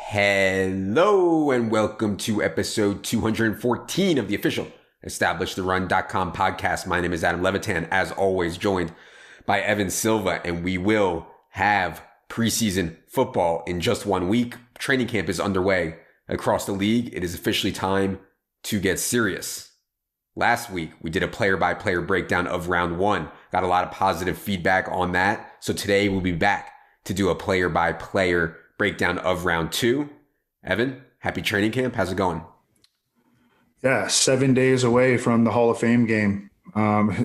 Hello and welcome to episode 214 of the official EstablishTheRun.com podcast. My name is Adam Levitan, as always joined by Evan Silva, and we will have preseason football in just 1 week. Training camp is underway across the league. It is officially time to get serious. Last week, we did a player-by-player breakdown of round one. Got a lot of positive feedback on that. So today we'll be back to do a player-by-player breakdown of round two. Evan, happy training camp. How's it going? Yeah, 7 days away from the Hall of Fame game.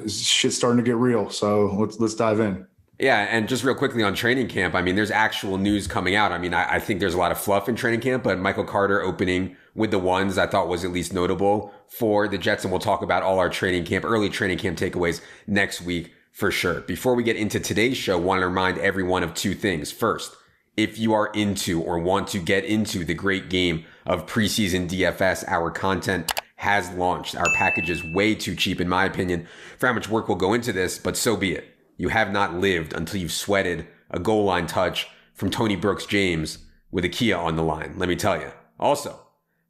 Shit's starting to get real. So let's dive in. Yeah, and just real quickly on training camp, there's actual news coming out. I think there's a lot of fluff in training camp, but Michael Carter opening with the ones I thought was at least notable for the Jets. And we'll talk about all our early training camp takeaways next week for sure. Before we get into today's show, I want to remind everyone of two things. First, if you are into or want to get into the great game of preseason DFS, our content has launched. Our package is way too cheap, in my opinion, for how much work will go into this, but so be it. You have not lived until you've sweated a goal line touch from Tony Brooks-James with a Kia on the line, let me tell you. Also,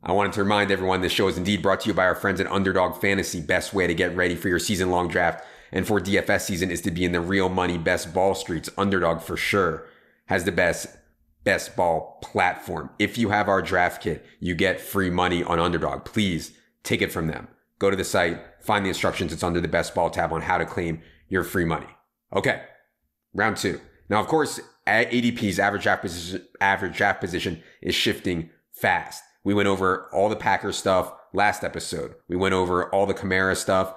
I wanted to remind everyone this show is indeed brought to you by our friends at Underdog Fantasy. Best way to get ready for your season-long draft and for DFS season is to be in the real money best ball streets. Underdog for sure has the best ball platform. If you have our draft kit, you get free money on Underdog. Please take it from them. Go to the site, find the instructions. It's under the best ball tab on how to claim your free money. Okay, round two. Now, of course, ADP's average draft position is shifting fast. We went over all the Packers stuff last episode. We went over all the Kamara stuff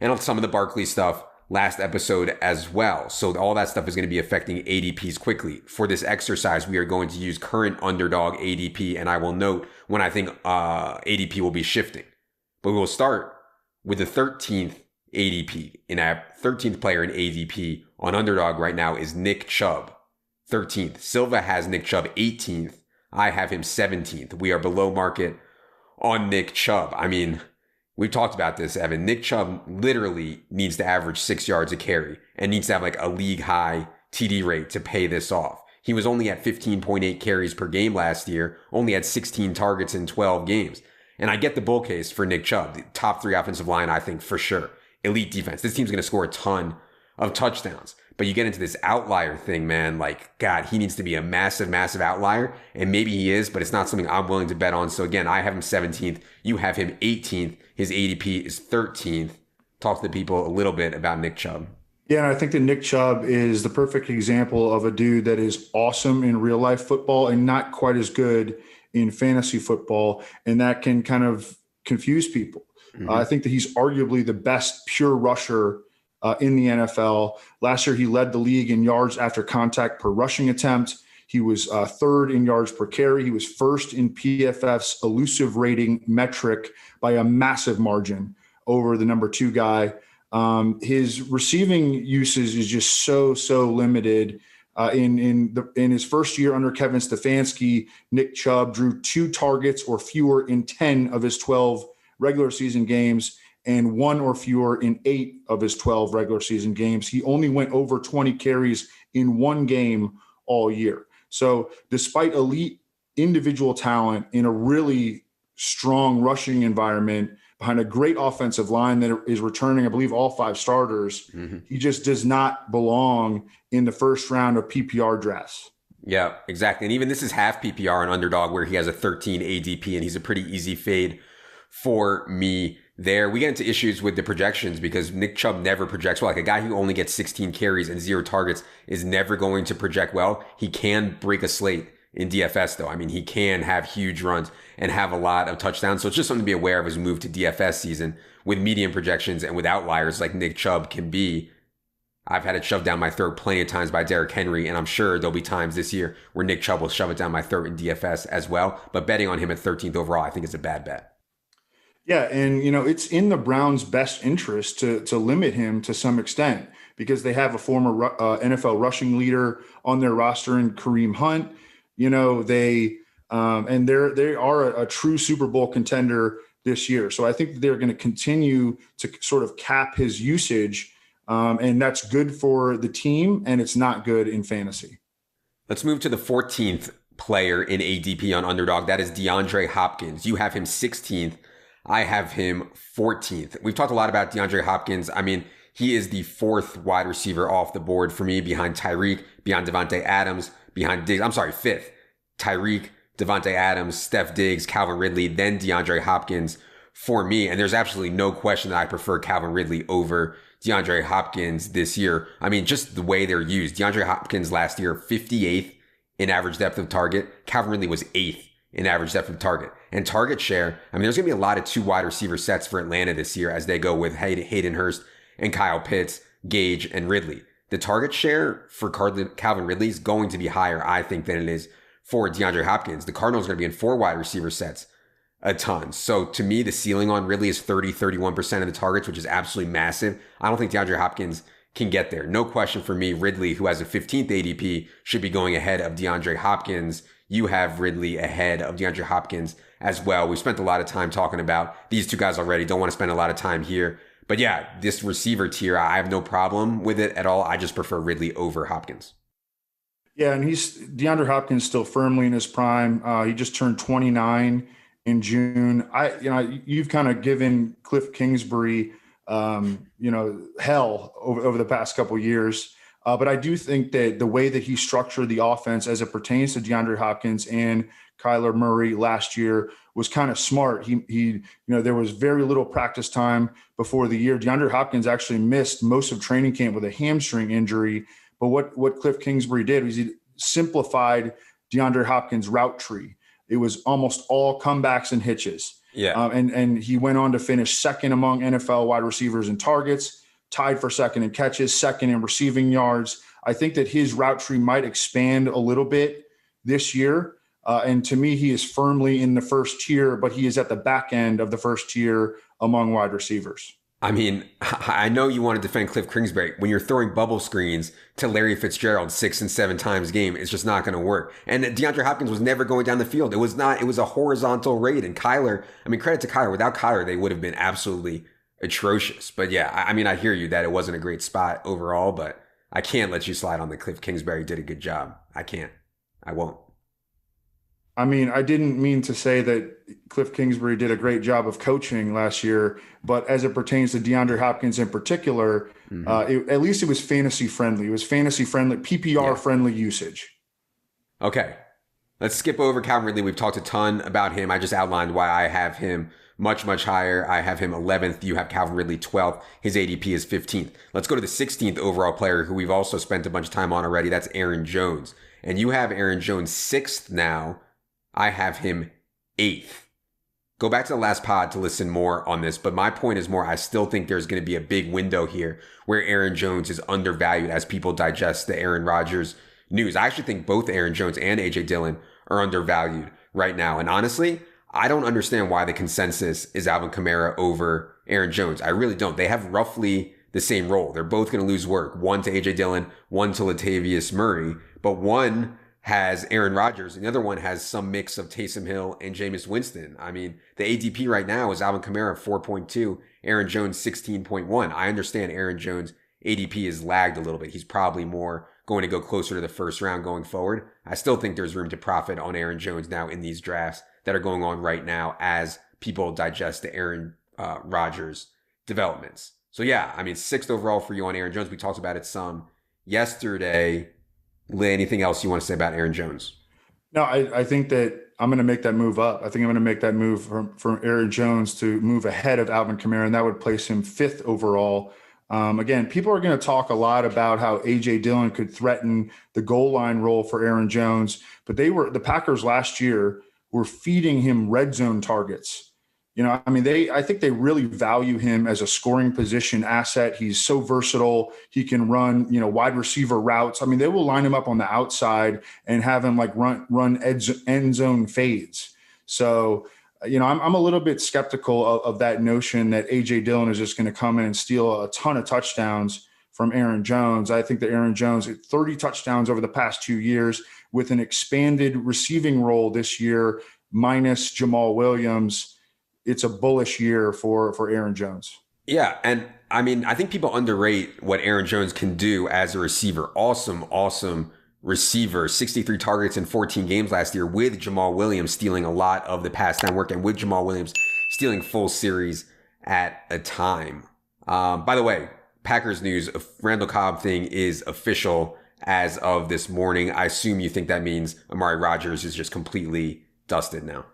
and some of the Barkley stuff last episode as well. So all that stuff is going to be affecting ADPs quickly. For this exercise, we are going to use current Underdog ADP, and I will note when I think ADP will be shifting. But we will start with the 13th ADP. In our 13th player in ADP on Underdog right now is Nick Chubb, 13th. Silva has Nick Chubb 18th. I have him 17th. We are below market on Nick Chubb. We've talked about this, Evan. Nick Chubb literally needs to average 6 yards a carry and needs to have like a league high TD rate to pay this off. He was only at 15.8 carries per game last year, only had 16 targets in 12 games. And I get the bull case for Nick Chubb. The top three offensive line, I think for sure. Elite defense. This team's going to score a ton of touchdowns. But you get into this outlier thing, man. Like, God, he needs to be a massive, massive outlier. And maybe he is, but it's not something I'm willing to bet on. So again, I have him 17th. You have him 18th. His ADP is 13th. Talk to the people a little bit about Nick Chubb. Yeah, and I think that Nick Chubb is the perfect example of a dude that is awesome in real life football and not quite as good in fantasy football. And that can kind of confuse people. Mm-hmm. I think that he's arguably the best pure rusher in the NFL. Last year, he led the league in yards after contact per rushing attempt. He was third in yards per carry. He was first in PFF's elusive rating metric by a massive margin over the number two guy. His receiving usage is just so limited. In his first year under Kevin Stefanski, Nick Chubb drew 2 targets or fewer in 10 of his 12 regular season games and 1 or fewer in 8 of his 12 regular season games. He only went over 20 carries in 1 game all year. So despite elite individual talent in a really strong rushing environment behind a great offensive line that is returning, I believe, all 5 starters, he just does not belong in the first round of PPR drafts. Yeah, exactly. And even this is half PPR on Underdog where he has a 13 ADP and he's a pretty easy fade for me there. We get into issues with the projections because Nick Chubb never projects well. Like a guy who only gets 16 carries and 0 targets is never going to project well. He can break a slate in DFS though. He can have huge runs and have a lot of touchdowns. So it's just something to be aware of as we move to DFS season with medium projections and with outliers like Nick Chubb can be. I've had it shoved down my throat plenty of times by Derrick Henry, and I'm sure there'll be times this year where Nick Chubb will shove it down my throat in DFS as well. But betting on him at 13th overall, I think is a bad bet. Yeah, and it's in the Browns' best interest to limit him to some extent because they have a former NFL rushing leader on their roster in Kareem Hunt. They are a true Super Bowl contender this year. So I think that they're going to continue to sort of cap his usage, and that's good for the team, and it's not good in fantasy. Let's move to the 14th player in ADP on Underdog. That is DeAndre Hopkins. You have him 16th. I have him 14th. We've talked a lot about DeAndre Hopkins. I mean, he is the fourth wide receiver off the board for me, behind Tyreek, behind Devontae Adams, behind Diggs. I'm sorry, fifth. Tyreek, Devontae Adams, Steph Diggs, Calvin Ridley, then DeAndre Hopkins for me. And there's absolutely no question that I prefer Calvin Ridley over DeAndre Hopkins this year. I mean, just the way they're used. DeAndre Hopkins last year, 58th in average depth of target. Calvin Ridley was 8th in average depth of target. And target share, I mean, there's going to be a lot of 2 wide receiver sets for Atlanta this year as they go with Hayden Hurst and Kyle Pitts, Gage, and Ridley. The target share for Calvin Ridley is going to be higher, I think, than it is for DeAndre Hopkins. The Cardinals are going to be in 4 wide receiver sets a ton. So to me, the ceiling on Ridley is 31% of the targets, which is absolutely massive. I don't think DeAndre Hopkins can get there. No question for me, Ridley, who has a 15th ADP, should be going ahead of DeAndre Hopkins. You have Ridley ahead of DeAndre Hopkins as well. We spent a lot of time talking about these 2 guys already. Don't want to spend a lot of time here. But yeah, this receiver tier, I have no problem with it at all. I just prefer Ridley over Hopkins. Yeah, and DeAndre Hopkins still firmly in his prime. He just turned 29 in June. You've kind of given Cliff Kingsbury, hell over the past couple of years. But I do think that the way that he structured the offense as it pertains to DeAndre Hopkins and Kyler Murray last year was kind of smart. There was very little practice time before the year. DeAndre Hopkins actually missed most of training camp with a hamstring injury. But what Cliff Kingsbury did was he simplified DeAndre Hopkins' route tree. It was almost all comebacks and hitches. Yeah. And he went on to finish second among NFL wide receivers in targets, tied for second in catches, second in receiving yards. I think that his route tree might expand a little bit this year. And to me, he is firmly in the first tier, but he is at the back end of the first tier among wide receivers. I mean, I know you want to defend Cliff Kingsbury. When you're throwing bubble screens to Larry Fitzgerald 6 and 7 times a game, it's just not going to work. And DeAndre Hopkins was never going down the field. It was a horizontal raid. And Kyler, I mean, credit to Kyler. Without Kyler, they would have been absolutely atrocious. But yeah, I mean, I hear you that it wasn't a great spot overall, but I can't let you slide on that Cliff Kingsbury did a good job. I can't. I won't. I mean, I didn't mean to say that Cliff Kingsbury did a great job of coaching last year, but as it pertains to DeAndre Hopkins in particular, at least it was fantasy friendly. It was fantasy friendly, PPR friendly usage. Okay. Let's skip over Calvin Ridley. We've talked a ton about him. I just outlined why I have him much, much higher. I have him 11th. You have Calvin Ridley 12th. His ADP is 15th. Let's go to the 16th overall player who we've also spent a bunch of time on already. That's Aaron Jones. And you have Aaron Jones 6th now. I have him 8th. Go back to the last pod to listen more on this, but my point is more, I still think there's going to be a big window here where Aaron Jones is undervalued as people digest the Aaron Rodgers news. I actually think both Aaron Jones and AJ Dillon are undervalued right now. And honestly, I don't understand why the consensus is Alvin Kamara over Aaron Jones. I really don't. They have roughly the same role. They're both going to lose work. One to AJ Dillon, one to Latavius Murray, but one has Aaron Rodgers, and the other one has some mix of Taysom Hill and Jameis Winston. I mean, the ADP right now is Alvin Kamara 4.2, Aaron Jones 16.1. I understand Aaron Jones' ADP is lagged a little bit. He's probably more going to go closer to the first round going forward. I still think there's room to profit on Aaron Jones now in these drafts that are going on right now as people digest the Aaron Rodgers developments. So yeah, I mean, 6th overall for you on Aaron Jones. We talked about it some yesterday. Anything else you want to say about Aaron Jones? No, I think that I'm going to make that move up. I think I'm going to make that move from Aaron Jones to move ahead of Alvin Kamara, and that would place him 5th overall. Again, people are going to talk a lot about how A.J. Dillon could threaten the goal line role for Aaron Jones, but the Packers last year were feeding him red zone targets. I think they really value him as a scoring position asset. He's so versatile. He can run, wide receiver routes. I mean, they will line him up on the outside and have him like run end zone fades. So, I'm a little bit skeptical of that notion that A.J. Dillon is just going to come in and steal a ton of touchdowns from Aaron Jones. I think that Aaron Jones had 30 touchdowns over the past 2 years with an expanded receiving role this year, minus Jamal Williams. It's a bullish year for Aaron Jones. Yeah. And I mean, I think people underrate what Aaron Jones can do as a receiver. Awesome receiver, 63 targets in 14 games last year, with Jamal Williams stealing a lot of the pass down work and with Jamal Williams stealing full series at a time. By the way, Packers news, Randall Cobb thing is official as of this morning. I assume you think that means Amari Rodgers is just completely dusted now.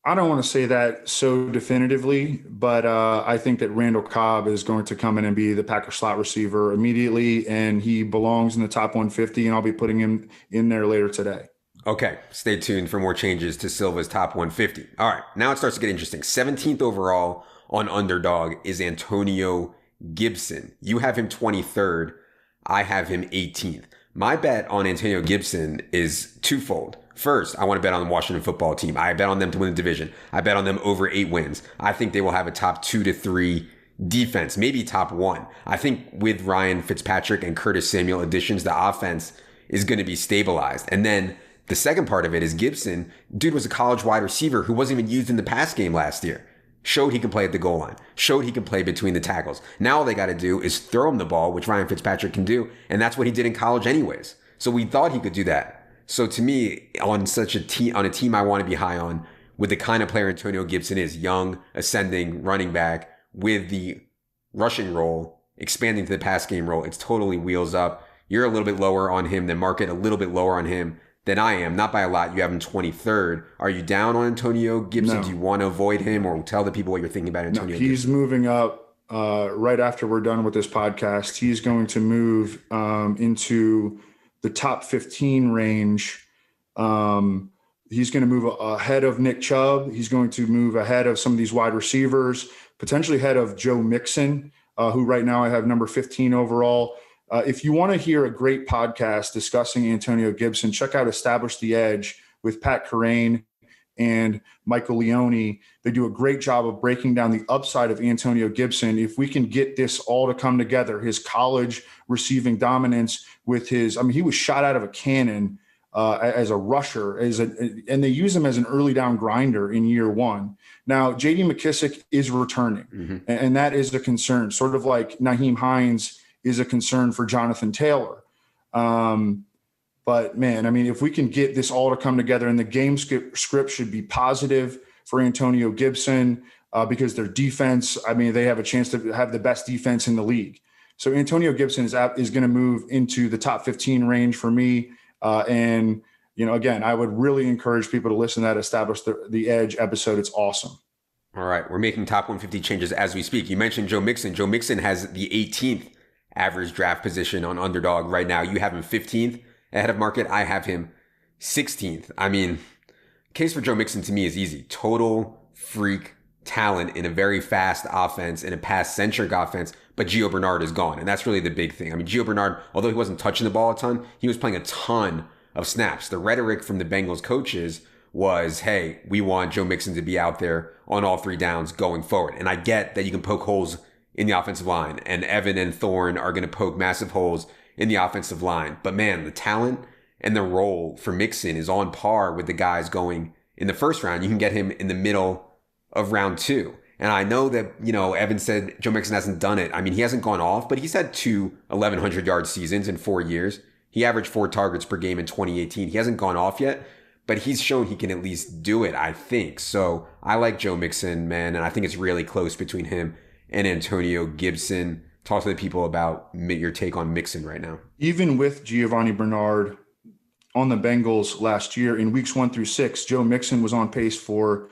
I don't want to say that so definitively, but I think that Randall Cobb is going to come in and be the Packer slot receiver immediately, and he belongs in the top 150, and I'll be putting him in there later today. Okay, stay tuned for more changes to Silva's top 150. All right, now it starts to get interesting. 17th overall on Underdog is Antonio Gibson. You have him 23rd. I have him 18th. My bet on Antonio Gibson is twofold. First, I want to bet on the Washington football team. I bet on them to win the division. I bet on them over 8 wins. I think they will have a top 2 to 3 defense, maybe top 1. I think with Ryan Fitzpatrick and Curtis Samuel additions, the offense is going to be stabilized. And then the second part of it is Gibson. Dude was a college wide receiver who wasn't even used in the pass game last year. Showed he can play at the goal line. Showed he can play between the tackles. Now all they got to do is throw him the ball, which Ryan Fitzpatrick can do. And that's what he did in college anyways. So we thought he could do that. So to me, on a team I want to be high on, with the kind of player Antonio Gibson is, young, ascending running back with the rushing role, expanding to the pass game role, it's totally wheels up. You're a little bit lower on him than market, a little bit lower on him than I am. Not by a lot. You have him 23rd. Are you down on Antonio Gibson? No. Do you want to avoid him, or tell the people what you're thinking about Antonio Gibson? He's moving up right after we're done with this podcast. He's going to move into the top 15 range. He's going to move ahead of Nick Chubb. He's going to move ahead of some of these wide receivers, potentially ahead of Joe Mixon, who right now I have number 15 overall. If you want to hear a great podcast discussing Antonio Gibson, check out Establish the Edge with Pat Kerrane and Michael Leone. They do a great job of breaking down the upside of Antonio Gibson. If we can get this all to come together, his college receiving dominance with he was shot out of a cannon as a rusher, and they use him as an early down grinder in year 1. Now, J.D. McKissick is returning, and that is a concern, sort of like Nyheim Hines is a concern for Jonathan Taylor. But man, if we can get this all to come together, and the game script should be positive for Antonio Gibson because their defense, they have a chance to have the best defense in the league. So Antonio Gibson is going to move into the top 15 range for me. And again, I would really encourage people to listen to that Establish the Edge episode. It's awesome. All right. We're making top 150 changes as we speak. You mentioned Joe Mixon. Joe Mixon has the 18th average draft position on Underdog right now. You have him 15th ahead of market. I have him 16th. Case for Joe Mixon to me is easy. Total freak talent in a very fast offense, in a pass-centric offense, but Gio Bernard is gone. And that's really the big thing. Gio Bernard, although he wasn't touching the ball a ton, he was playing a ton of snaps. The rhetoric from the Bengals coaches was, hey, we want Joe Mixon to be out there on all 3 downs going forward. And I get that you can poke holes in the offensive line, and Evan and Thorne are going to poke massive holes in the offensive line. But man, the talent and the role for Mixon is on par with the guys going in the first round. You can get him in the middle of round 2. And I know that, Evan said Joe Mixon hasn't done it. He hasn't gone off, but he's had 2 1,100-yard seasons in 4 years. He averaged 4 targets per game in 2018. He hasn't gone off yet, but he's shown he can at least do it, I think. So I like Joe Mixon, man, and I think it's really close between him and Antonio Gibson. Talk to the people about your take on Mixon right now. Even with Giovanni Bernard on the Bengals last year, in weeks 1 through 6, Joe Mixon was on pace for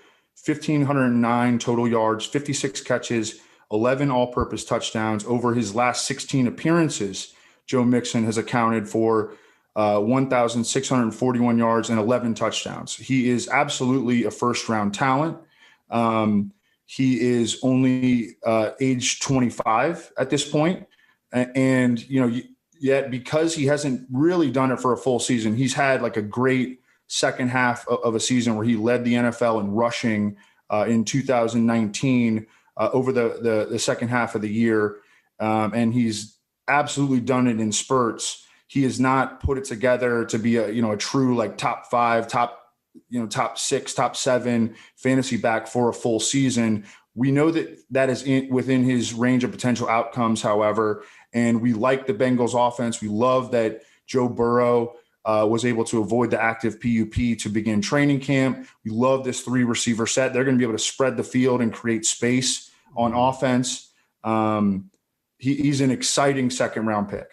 1,509 total yards, 56 catches, 11 all-purpose touchdowns. Over his last 16 appearances, Joe Mixon has accounted for 1,641 yards and 11 touchdowns. He is absolutely a first-round talent. He is only age 25 at this point. And, yet because he hasn't really done it for a full season, he's had like a great second half of a season where he led the NFL in rushing in 2019 over the second half of the year. And he's absolutely done it in spurts. He has not put it together to be a true like top 5, top 6, top 7 fantasy back for a full season. We know that is within his range of potential outcomes, however, and we like the Bengals offense. We love that Joe Burrow was able to avoid the active PUP to begin training camp. We love this 3 receiver set. They're going to be able to spread the field and create space on offense. He's an exciting second round pick.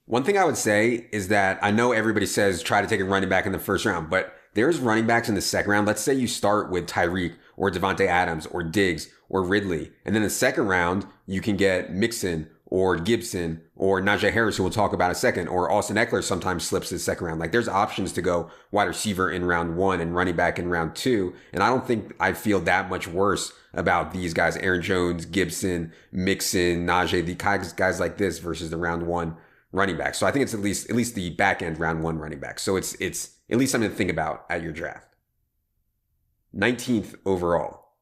One thing I would say is that I know everybody says try to take a running back in the first round, but there's running backs in the second round. Let's say you start with Tyreek or Devontae Adams or Diggs or Ridley. And then the second round, you can get Mixon or Gibson or Nanje Harris, who we'll talk about in a second, or Austin Eckler sometimes slips to the second round. Like there's options to go wide receiver in round 1 and running back in round 2. And I don't think I feel that much worse about these guys, Aaron Jones, Gibson, Mixon, Najee, the guys like this versus the round 1 running back. So I think it's at least the back end round 1 running back. So it's at least something to think about at your draft. 19th overall,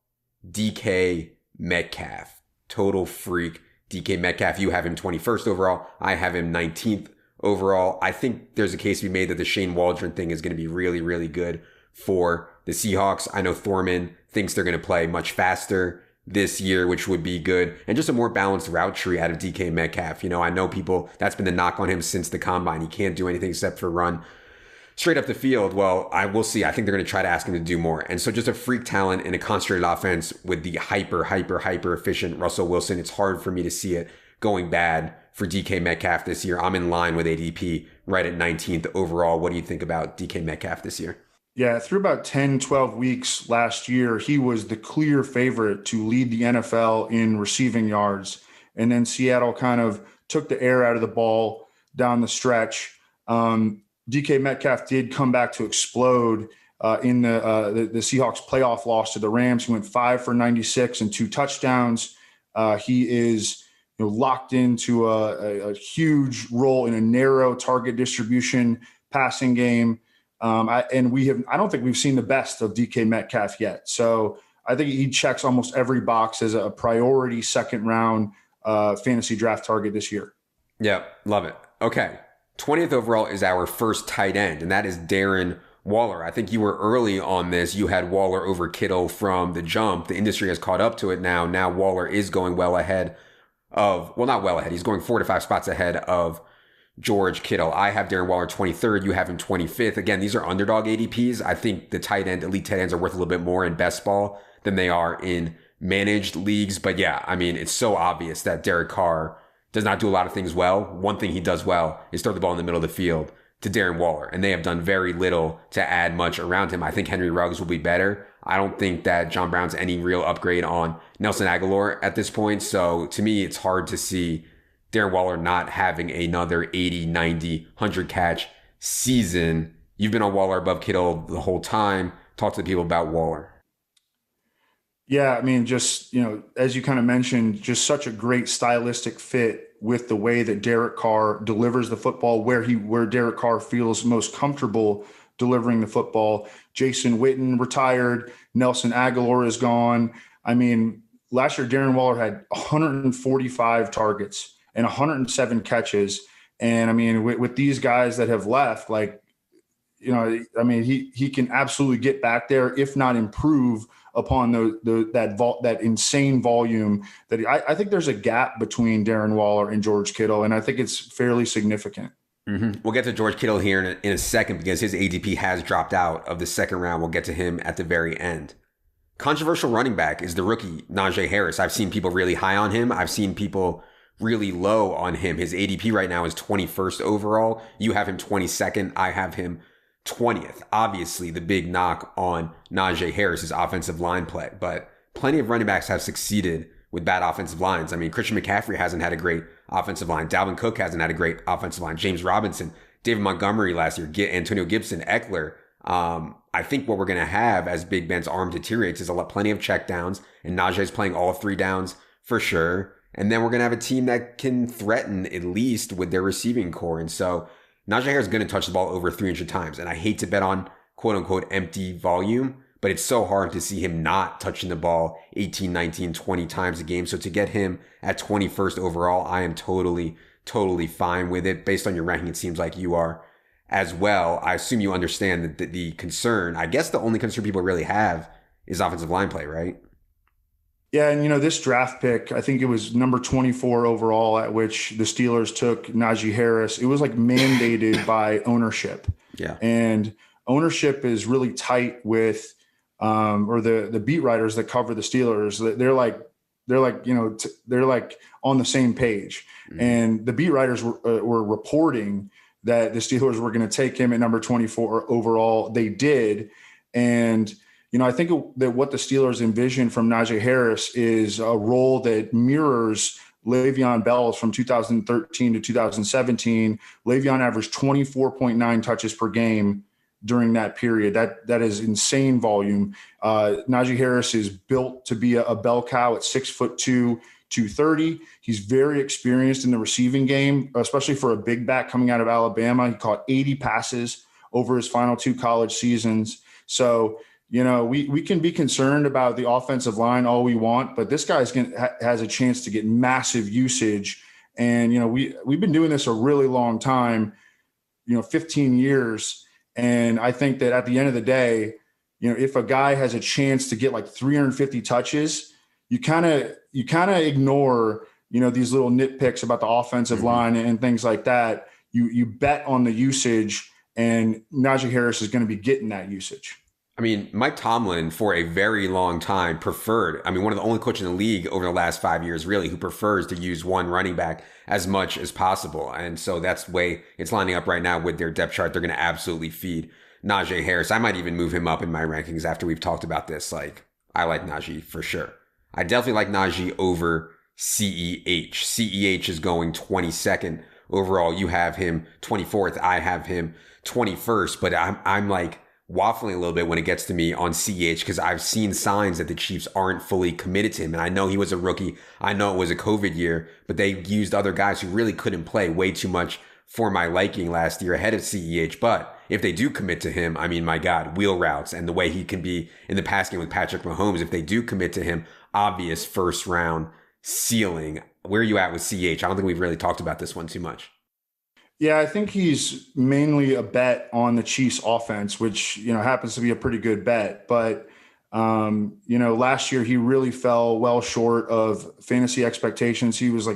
DK Metcalf, total freak. DK Metcalf, you have him 21st overall. I have him 19th overall. I think there's a case to be made that the Shane Waldron thing is going to be really, really good for the Seahawks. I know Thorman thinks they're going to play much faster this year, which would be good. And just a more balanced route tree out of DK Metcalf. I know people, that's been the knock on him since the combine. He can't do anything except for run straight up the field. Well, I will see. I think they're going to try to ask him to do more. And so just a freak talent in a concentrated offense with the hyper efficient Russell Wilson. It's hard for me to see it going bad for DK Metcalf this year. I'm in line with ADP right at 19th overall. What do you think about DK Metcalf this year? Yeah, through about 10, 12 weeks last year, he was the clear favorite to lead the NFL in receiving yards. And then Seattle kind of took the air out of the ball down the stretch. DK Metcalf did come back to explode in the Seahawks playoff loss to the Rams. He went 5 for 96 and 2 touchdowns. He is locked into a huge role in a narrow target distribution passing game. I don't think we've seen the best of DK Metcalf yet. So I think he checks almost every box as a priority second round fantasy draft target this year. Yeah, love it. Okay. 20th overall is our first tight end, and that is Darren Waller. I think you were early on this. You had Waller over Kittle from the jump. The industry has caught up to it now. Now Waller is going well ahead of, well, not well ahead. He's going 4 to 5 spots ahead of George Kittle. I have Darren Waller 23rd. You have him 25th. Again, these are underdog ADPs. I think the elite tight ends are worth a little bit more in best ball than they are in managed leagues. But yeah, I mean, it's so obvious that Derek Carr does not do a lot of things well. One thing he does well is throw the ball in the middle of the field to Darren Waller. And they have done very little to add much around him. I think Henry Ruggs will be better. I don't think that John Brown's any real upgrade on Nelson Aguilar at this point. So to me, it's hard to see Darren Waller not having another 80, 90, 100 catch season. You've been on Waller above Kittle the whole time. Talk to the people about Waller. Yeah, I mean, just, as you kind of mentioned, just such a great stylistic fit with the way that Derek Carr delivers the football, where Derek Carr feels most comfortable delivering the football. Jason Witten retired. Nelson Aguilar is gone. I mean, last year, Darren Waller had 145 targets and 107 catches. And I mean, with these guys that have left, he can absolutely get back there, if not improve upon that insane volume that I think there's a gap between Darren Waller and George Kittle, and I think it's fairly significant. Mm-hmm. We'll get to George Kittle here in a second because his ADP has dropped out of the second round. We'll get to him at the very end. Controversial running back is the rookie Nanje Harris. I've seen people really high on him. I've seen people really low on him. His ADP right now is 21st overall. You have him 22nd. I have him 20th. Obviously, the big knock on Najee Harris is offensive line play, but plenty of running backs have succeeded with bad offensive lines. I mean, Christian McCaffrey hasn't had a great offensive line. Dalvin Cook hasn't had a great offensive line. James Robinson, David Montgomery last year, Antonio Gibson, Eckler. I think what we're going to have as Big Ben's arm deteriorates is plenty of checkdowns, and Najee's playing all 3 downs for sure. And then we're going to have a team that can threaten at least with their receiving core. And so Najee Harris is going to touch the ball over 300 times. And I hate to bet on quote unquote empty volume, but it's so hard to see him not touching the ball 18, 19, 20 times a game. So to get him at 21st overall, I am totally fine with it. Based on your ranking, it seems like you are as well. I assume you understand that the concern, I guess the only concern people really have is offensive line play, right? Yeah, and this draft pick, I think it was number 24 overall, at which the Steelers took Najee Harris. It was like mandated by ownership, Yeah. and ownership is really tight with, or the beat writers that cover the Steelers. They're like on the same page, and the beat writers were reporting that the Steelers were going to take him at number 24 overall. They did, and I think that what the Steelers envision from Nanje Harris is a role that mirrors Le'Veon Bell's from 2013 to 2017. Le'Veon averaged 24.9 touches per game during that period. That is insane volume. Najee Harris is built to be a bell cow at 6'2", 230. He's very experienced in the receiving game, especially for a big back coming out of Alabama. He caught 80 passes over his final 2 college seasons. So, we can be concerned about the offensive line all we want, but this guy's has a chance to get massive usage. And, we've been doing this a really long time, 15 years. And I think that at the end of the day, if a guy has a chance to get like 350 touches, you kind of ignore, these little nitpicks about the offensive line and things like that. You bet on the usage, and Najee Harris is going to be getting that usage. I mean, Mike Tomlin for a very long time preferred, one of the only coaches in the league over the last 5 years, really, who prefers to use one running back as much as possible. And so that's the way it's lining up right now with their depth chart. They're going to absolutely feed Najee Harris. I might even move him up in my rankings after we've talked about this. Like, I like Najee for sure. I definitely like Najee over CEH. CEH is going 22nd overall. You have him 24th. I have him 21st, but I'm like waffling a little bit when it gets to me on CEH because I've seen signs that the Chiefs aren't fully committed to him. And I know he was a rookie. I know it was a COVID year, but they used other guys who really couldn't play way too much for my liking last year ahead of CEH. But if they do commit to him, my God, wheel routes and the way he can be in the pass game with Patrick Mahomes, if they do commit to him, obvious first round ceiling. Where are you at with CEH? I don't think we've really talked about this one too much. Yeah, I think he's mainly a bet on the Chiefs offense, which, happens to be a pretty good bet. But, last year he really fell well short of fantasy expectations. He was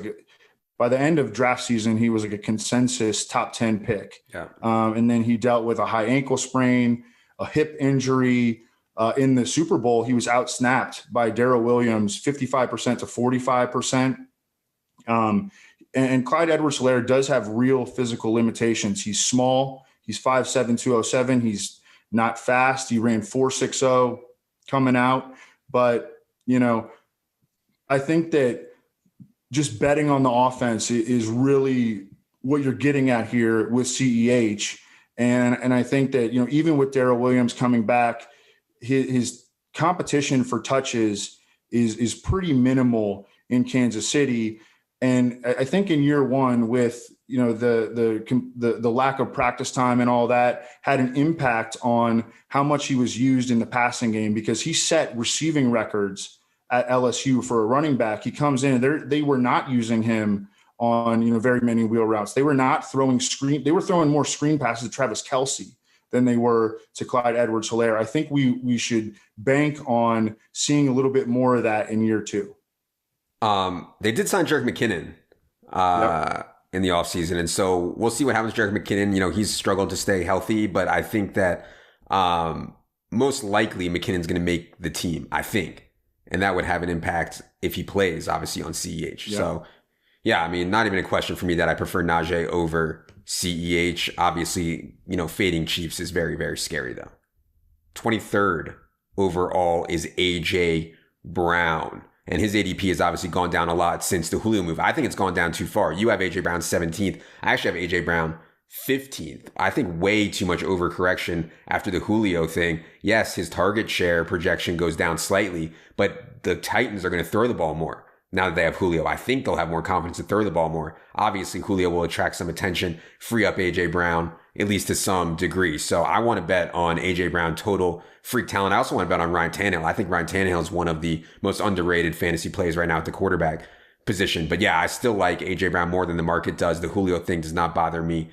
by the end of draft season, he was like a consensus top 10 pick. Yeah. And then he dealt with a high ankle sprain, a hip injury. In the Super Bowl, he was outsnapped by Darrell Williams, 55% to 45%. And Clyde Edwards-Helaire does have real physical limitations. He's small. He's 5'7", 207. He's not fast. He ran 4.60 coming out. But, I think that just betting on the offense is really what you're getting at here with CEH. And I think that, even with Darrell Williams coming back, his competition for touches is pretty minimal in Kansas City. And I think in year one, with the lack of practice time and all that, had an impact on how much he was used in the passing game, because he set receiving records at LSU for a running back. He comes in and they were not using him on very many wheel routes. They were not throwing They were throwing more screen passes to Travis Kelce than they were to Clyde Edwards-Helaire. I think we should bank on seeing a little bit more of that in year two. They did sign Jerick McKinnon in the offseason, and so we'll see what happens to Jerick McKinnon. He's struggled to stay healthy, but I think that most likely McKinnon's going to make the team, I think, and that would have an impact if he plays, obviously, on CEH. Yeah. So, yeah, not even a question for me that I prefer Najee over CEH. Obviously, fading Chiefs is very, very scary, though. 23rd overall is A.J. Brown. And his ADP has obviously gone down a lot since the Julio move. I think it's gone down too far. You have A.J. Brown 17th. I actually have A.J. Brown 15th. I think way too much overcorrection after the Julio thing. Yes, his target share projection goes down slightly, but the Titans are going to throw the ball more now that they have Julio. I think they'll have more confidence to throw the ball more. Obviously, Julio will attract some attention, free up A.J. Brown, at least to some degree. So I want to bet on A.J. Brown total freak talent. I also want to bet on Ryan Tannehill. I think Ryan Tannehill is one of the most underrated fantasy plays right now at the quarterback position. But yeah, I still like A.J. Brown more than the market does. The Julio thing does not bother me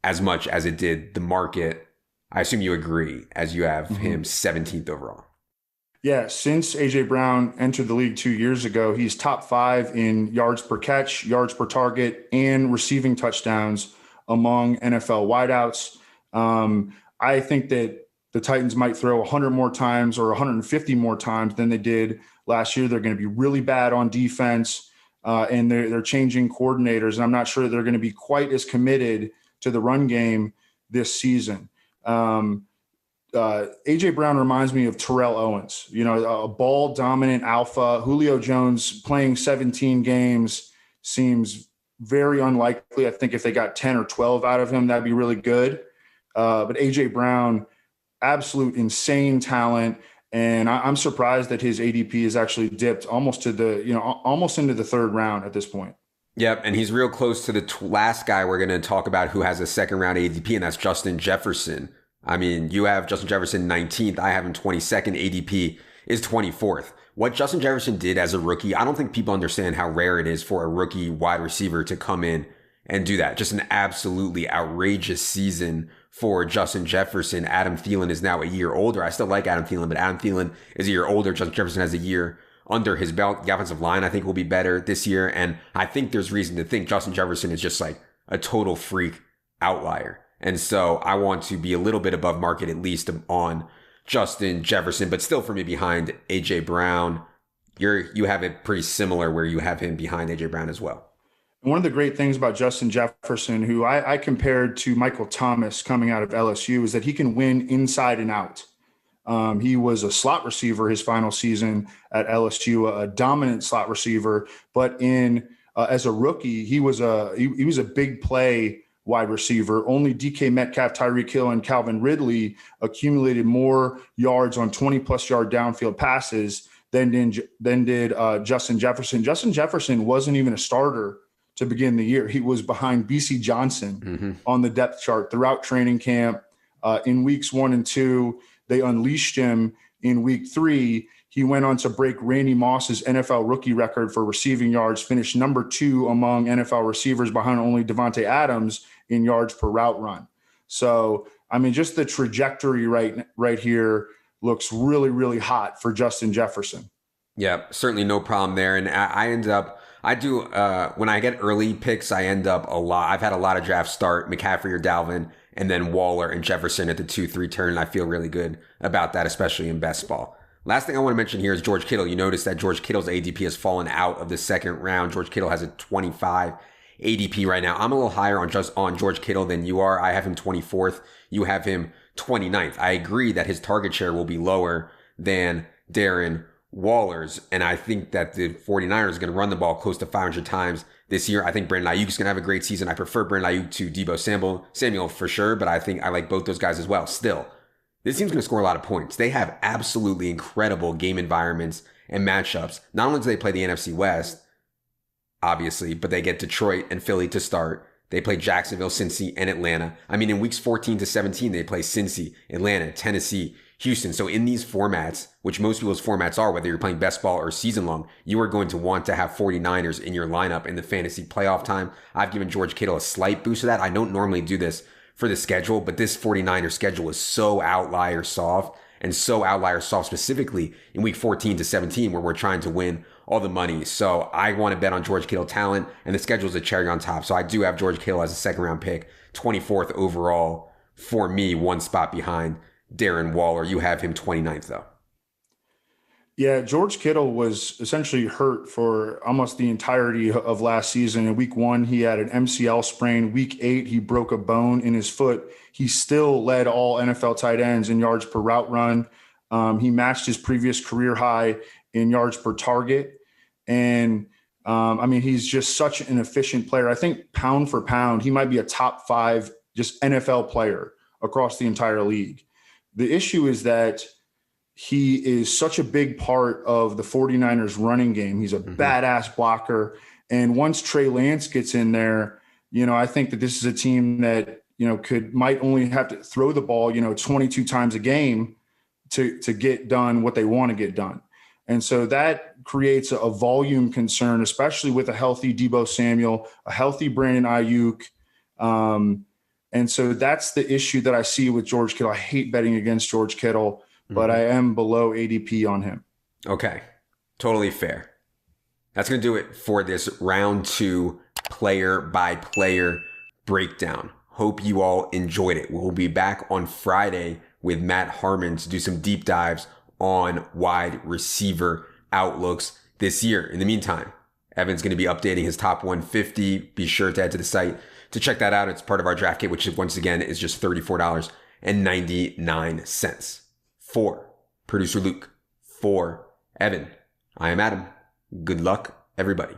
as much as it did the market. I assume you agree, as you have him 17th overall. Yeah, since AJ Brown entered the league 2 years ago, he's top five in yards per catch, yards per target, and receiving touchdowns among NFL wideouts. I think that the Titans might throw 100 more times or 150 more times than they did last year. They're going to be really bad on defense, and they're changing coordinators, and I'm not sure they're going to be quite as committed to the run game this season. AJ Brown reminds me of Terrell Owens, a ball dominant alpha. Julio Jones playing 17 games seems very unlikely. I think if they got 10 or 12 out of him, that'd be really good. But AJ Brown, absolute insane talent. And I'm surprised that his ADP is actually dipped almost almost into the third round at this point. Yep, and he's real close to the last guy we're going to talk about who has a second round ADP, and that's Justin Jefferson. I mean, you have Justin Jefferson 19th. I have him 22nd. ADP is 24th. What Justin Jefferson did as a rookie, I don't think people understand how rare it is for a rookie wide receiver to come in and do that. Just an absolutely outrageous season for Justin Jefferson. Adam Thielen is now a year older. I still like Adam Thielen, but Adam Thielen is a year older. Justin Jefferson has a year under his belt. The offensive line, I think, will be better this year. And I think there's reason to think Justin Jefferson is just like a total freak outlier. And so I want to be a little bit above market, at least on Justin Jefferson, but still for me behind AJ Brown. You have it pretty similar where you have him behind AJ Brown as well. One of the great things about Justin Jefferson, who I compared to Michael Thomas coming out of LSU, is that he can win inside and out. He was a slot receiver his final season at LSU, a dominant slot receiver. But as a rookie, he was a big play wide receiver. Only DK Metcalf, Tyreek Hill, and Calvin Ridley accumulated more yards on 20-plus yard downfield passes than did Justin Jefferson. Justin Jefferson wasn't even a starter to begin the year. He was behind BC Johnson on the depth chart throughout training camp. In weeks 1 and 2, they unleashed him. In week 3, he went on to break Randy Moss's NFL rookie record for receiving yards, finished number 2 among NFL receivers behind only Devontae Adams in yards per route run. So, I mean, just the trajectory right here looks really, really hot for Justin Jefferson. Yeah, certainly no problem there. And when I get early picks, I end up I've had a lot of drafts start McCaffrey or Dalvin, and then Waller and Jefferson at the 2-3 turn. And I feel really good about that, especially in best ball. Last thing I want to mention here is George Kittle. You notice that George Kittle's ADP has fallen out of the second round. George Kittle has a 25 ADP right now. I'm a little higher on George Kittle than you are. I have him 24th. You have him 29th. I agree that his target share will be lower than Darren Waller's, and I think that the 49ers are going to run the ball close to 500 times this year. I think Brandon Ayuk is going to have a great season. I prefer Brandon Ayuk to Deebo Samuel for sure, but I think I like both those guys as well. Still, this team's going to score a lot of points. They have absolutely incredible game environments and matchups. Not only do they play the NFC West, obviously, but they get Detroit and Philly to start. They play Jacksonville, Cincy, and Atlanta. I mean, in weeks 14 to 17, they play Cincy, Atlanta, Tennessee, Houston. So in these formats, which most people's formats are, whether you're playing best ball or season long, you are going to want to have 49ers in your lineup in the fantasy playoff time. I've given George Kittle a slight boost of that. I don't normally do this for the schedule, but this 49ers schedule is so outlier soft, and so outlier soft specifically in week 14 to 17 where we're trying to win all the money. So I want to bet on George Kittle talent, and the schedule is a cherry on top. So I do have George Kittle as a second round pick, 24th overall for me, one spot behind Darren Waller. You have him 29th though. Yeah, George Kittle was essentially hurt for almost the entirety of last season. In week 1, he had an MCL sprain. Week 8, he broke a bone in his foot. He still led all NFL tight ends in yards per route run. He matched his previous career high in yards per target. And I mean, he's just such an efficient player. I think pound for pound, he might be a top 5 just NFL player across the entire league. The issue is that he is such a big part of the 49ers running game. He's a badass blocker. And once Trey Lance gets in there, I think that this is a team that, might only have to throw the ball, 22 times a game to get done what they want to get done. And so that creates a volume concern, especially with a healthy Deebo Samuel, a healthy Brandon Ayuk. And so that's the issue that I see with George Kittle. I hate betting against George Kittle, but I am below ADP on him. Okay. Totally fair. That's going to do it for this round 2 player by player breakdown. Hope you all enjoyed it. We'll be back on Friday with Matt Harmon to do some deep dives on wide receiver outlooks this year. In the meantime, Evan's going to be updating his top 150. Be sure to head to the site to check that out. It's part of our draft kit, which once again is just $34.99. For producer Luke, for Evan, I am Adam. Good luck, everybody.